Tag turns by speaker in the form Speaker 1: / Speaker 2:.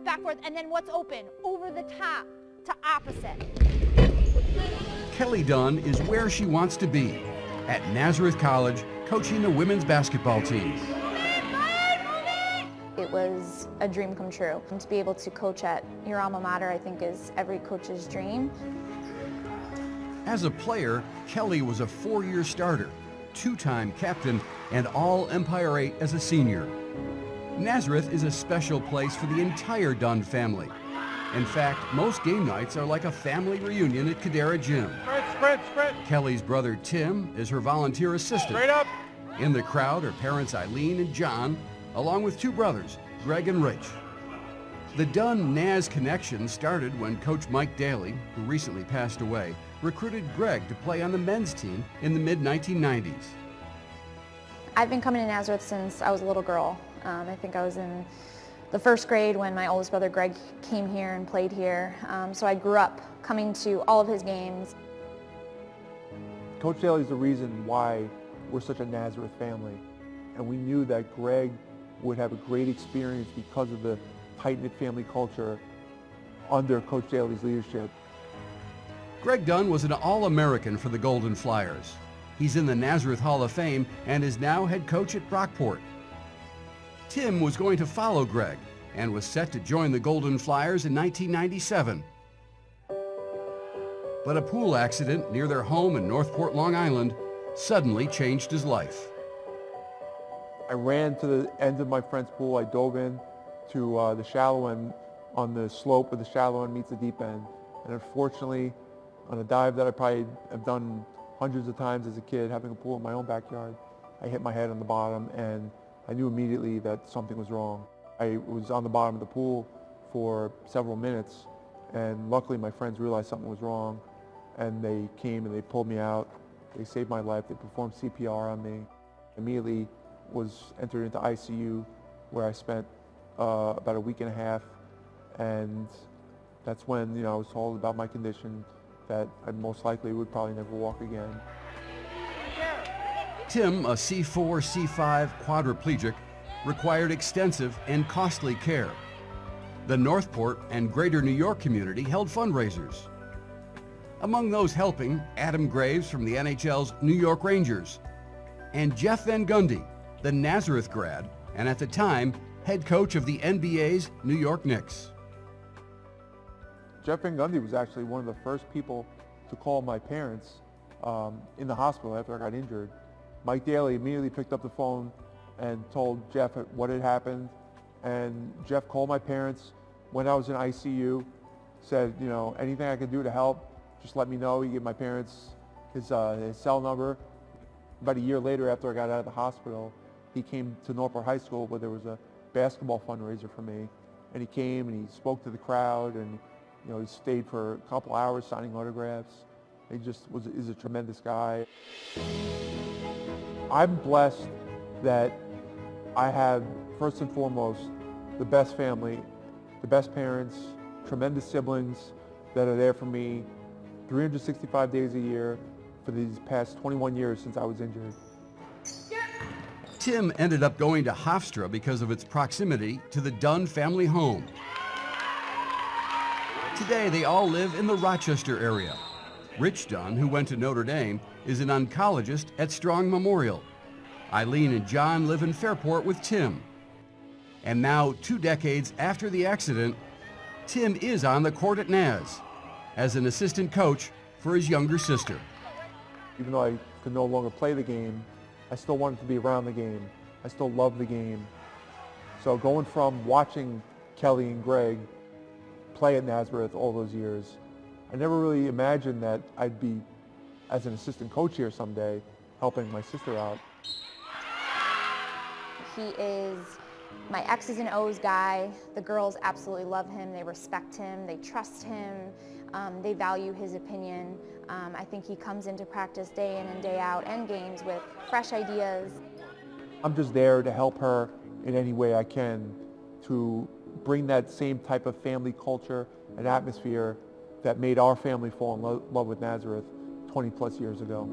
Speaker 1: backwards, and then what's open? Over the top to opposite.
Speaker 2: Kelly Dunne is where she wants to be, at Nazareth College, coaching the women's basketball team.
Speaker 3: It was a dream come true. And to be able to coach at your alma mater, I think, is every coach's dream.
Speaker 2: As a player, Kelly was a 4-year starter, 2-time captain, and all Empire 8 as a senior. Nazareth is a special place for the entire Dunne family. In fact, most game nights are like a family reunion at Cadera Gym.
Speaker 4: Sprint.
Speaker 2: Kelly's brother Tim is her volunteer assistant.
Speaker 4: Straight up.
Speaker 2: In the crowd are parents Eileen and John, along with 2 brothers, Greg and Rich. The Dunne-Naz connection started when Coach Mike Daly, who recently passed away, recruited Greg to play on the men's team in the mid-1990s.
Speaker 3: I've been coming to Nazareth since I was a little girl. I think I was in the 1st grade when my oldest brother Greg came here and played here. So I grew up coming to all of his games.
Speaker 4: Coach Daly is the reason why we're such a Nazareth family. And we knew that Greg would have a great experience because of the tight-knit family culture under Coach Daly's leadership.
Speaker 2: Greg Dunne was an All-American for the Golden Flyers. He's in the Nazareth Hall of Fame and is now head coach at Brockport. Tim was going to follow Greg and was set to join the Golden Flyers in 1997. But a pool accident near their home in Northport, Long Island, suddenly changed his life.
Speaker 4: I ran to the end of my friend's pool. I dove in to the shallow end on the slope where the shallow end meets the deep end. And unfortunately, on a dive that I probably have done hundreds of times as a kid, having a pool in my own backyard, I hit my head on the bottom, and I knew immediately that something was wrong. I was on the bottom of the pool for several minutes, and luckily my friends realized something was wrong, and they came and they pulled me out. They saved my life. They performed CPR on me. Immediately was entered into ICU, where I spent about a week and a half, and that's when I was told about my condition, that I most likely would probably never walk again.
Speaker 2: Tim, a C4, C5 quadriplegic, required extensive and costly care. The Northport and Greater New York community held fundraisers. Among those helping, Adam Graves from the NHL's New York Rangers, and Jeff Van Gundy, the Nazareth grad, and at the time, head coach of the NBA's New York Knicks.
Speaker 4: Jeff Van Gundy was actually one of the first people to call my parents in the hospital after I got injured. Mike Daly immediately picked up the phone and told Jeff what had happened, and Jeff called my parents when I was in ICU, said, anything I could do to help, just let me know. He gave my parents his cell number. About a year later, after I got out of the hospital, he came to Northport High School where there was a basketball fundraiser for me, and he came and he spoke to the crowd, and he stayed for a couple hours signing autographs. He just is a tremendous guy. I'm blessed that I have, first and foremost, the best family, the best parents, tremendous siblings that are there for me 365 days a year for these past 21 years since I was injured.
Speaker 2: Tim ended up going to Hofstra because of its proximity to the Dunne family home. Today, they all live in the Rochester area. Rich Dunne, who went to Notre Dame, is an oncologist at Strong Memorial. Eileen and John live in Fairport with Tim. And now, 2 decades after the accident, Tim is on the court at Naz as an assistant coach for his younger sister.
Speaker 4: Even though I could no longer play the game, I still wanted to be around the game. I still love the game. So going from watching Kelly and Greg play at Nazareth all those years, I never really imagined that I'd be, as an assistant coach here someday, helping my sister out.
Speaker 3: He is my X's and O's guy. The girls absolutely love him. They respect him. They trust him. They value his opinion. I think he comes into practice day in and day out and games with fresh ideas.
Speaker 4: I'm just there to help her in any way I can to bring that same type of family culture and atmosphere that made our family fall in love with Nazareth 20 plus years ago.